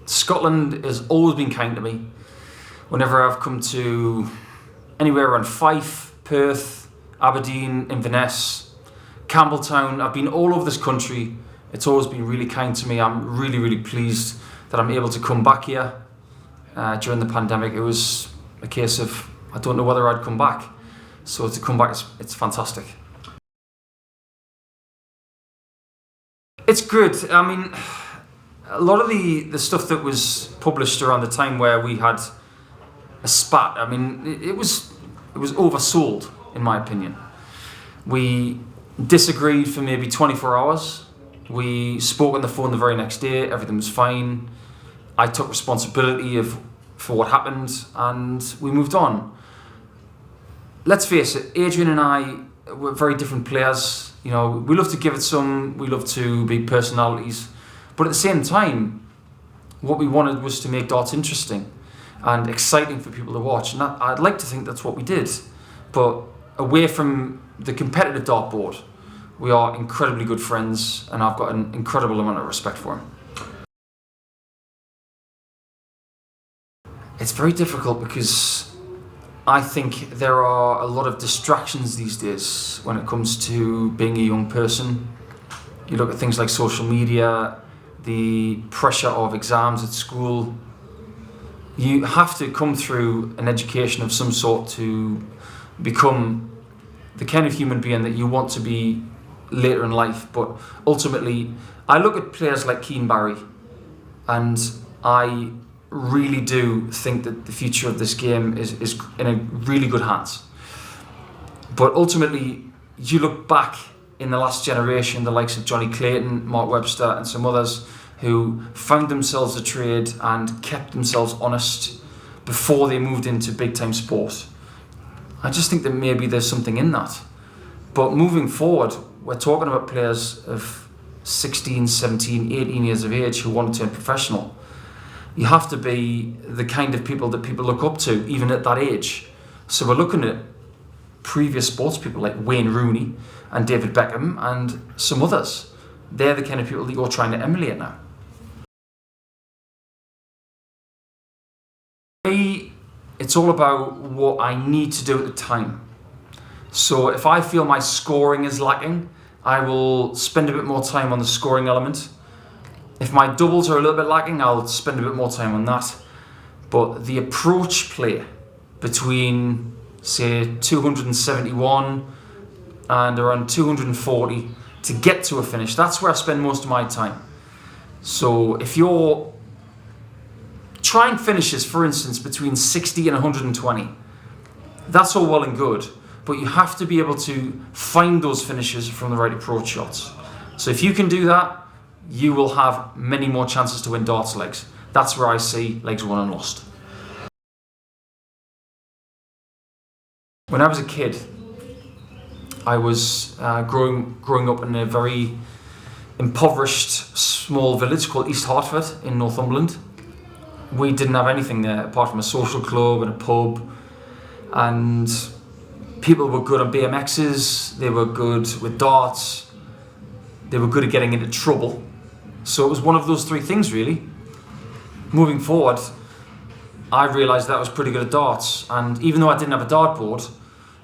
Scotland has always been kind to me. Whenever I've come to anywhere around Fife, Perth, Aberdeen, Inverness, Campbelltown, I've been all over this country. It's always been really kind to me. I'm really, really pleased that I'm able to come back here. During the pandemic, it was a case of, I don't know whether I'd come back. So to come back, it's fantastic. It's good. I mean, a lot of the stuff that was published around the time where we had a spat, I mean, it was oversold, in my opinion. We disagreed for maybe 24 hours. We spoke on the phone the very next day. Everything was fine. I took responsibility for what happened, and we moved on. Let's face it, Adrian and I were very different players. You know, we love to give it some, we love to be personalities, but at the same time, what we wanted was to make darts interesting and exciting for people to watch, and I'd like to think that's what we did. But away from the competitive dartboard, we are incredibly good friends, and I've got an incredible amount of respect for him. It's very difficult because I think there are a lot of distractions these days when it comes to being a young person. You look at things like social media, the pressure of exams at school. You have to come through an education of some sort to become the kind of human being that you want to be later in life. But ultimately, I look at players like Keane Barry, and I really do think that the future of this game is in a really good hands. But ultimately, you look back in the last generation, the likes of Johnny Clayton, Mark Webster, and some others who found themselves a trade and kept themselves honest before they moved into big-time sport. I just think that maybe there's something in that. But moving forward, we're talking about players of 16, 17, 18 years of age who want to turn professional. You have to be the kind of people that people look up to, even at that age. So we're looking at previous sports people like Wayne Rooney and David Beckham and some others. They're the kind of people that you're trying to emulate now. It's all about what I need to do at the time. So if I feel my scoring is lacking, I will spend a bit more time on the scoring element. If my doubles are a little bit lacking, I'll spend a bit more time on that. But the approach play between, say, 271 and around 240 to get to a finish, that's where I spend most of my time. So if you're trying finishes, for instance, between 60 and 120, that's all well and good, but you have to be able to find those finishes from the right approach shots. So if you can do that, you will have many more chances to win darts legs. That's where I see legs won and lost. When I was a kid, I was growing up in a very impoverished small village called East Hertford in Northumberland. We didn't have anything there apart from a social club and a pub, and people were good on BMXs, they were good with darts, they were good at getting into trouble. So it was one of those three things, really. Moving forward, I realised that I was pretty good at darts, and even though I didn't have a dartboard,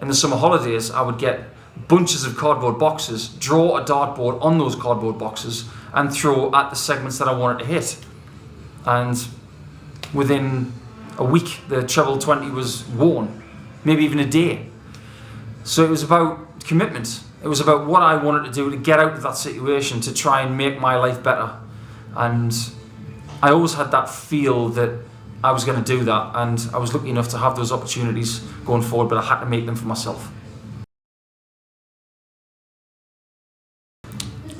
in the summer holidays I would get bunches of cardboard boxes, draw a dartboard on those cardboard boxes and throw at the segments that I wanted to hit. And within a week the treble 20 was worn, maybe even a day. So it was about commitment. It was about what I wanted to do to get out of that situation, to try and make my life better. And I always had that feel that I was going to do that, and I was lucky enough to have those opportunities going forward, but I had to make them for myself.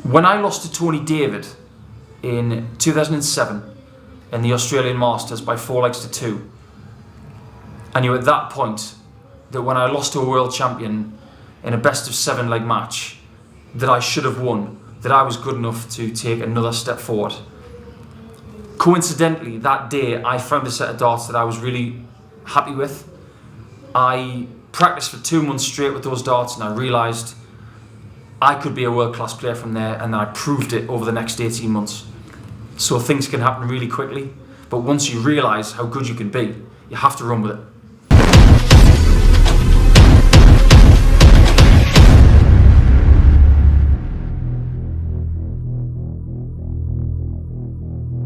When I lost to Tony David in 2007 in the Australian Masters by 4 legs to 2, I knew at that point that when I lost to a world champion in a best of 7 leg match, that I should have won, that I was good enough to take another step forward. Coincidentally, that day I found a set of darts that I was really happy with. I practiced for 2 months straight with those darts, and I realised I could be a world-class player from there, and then I proved it over the next 18 months. So things can happen really quickly. But once you realise how good you can be, you have to run with it.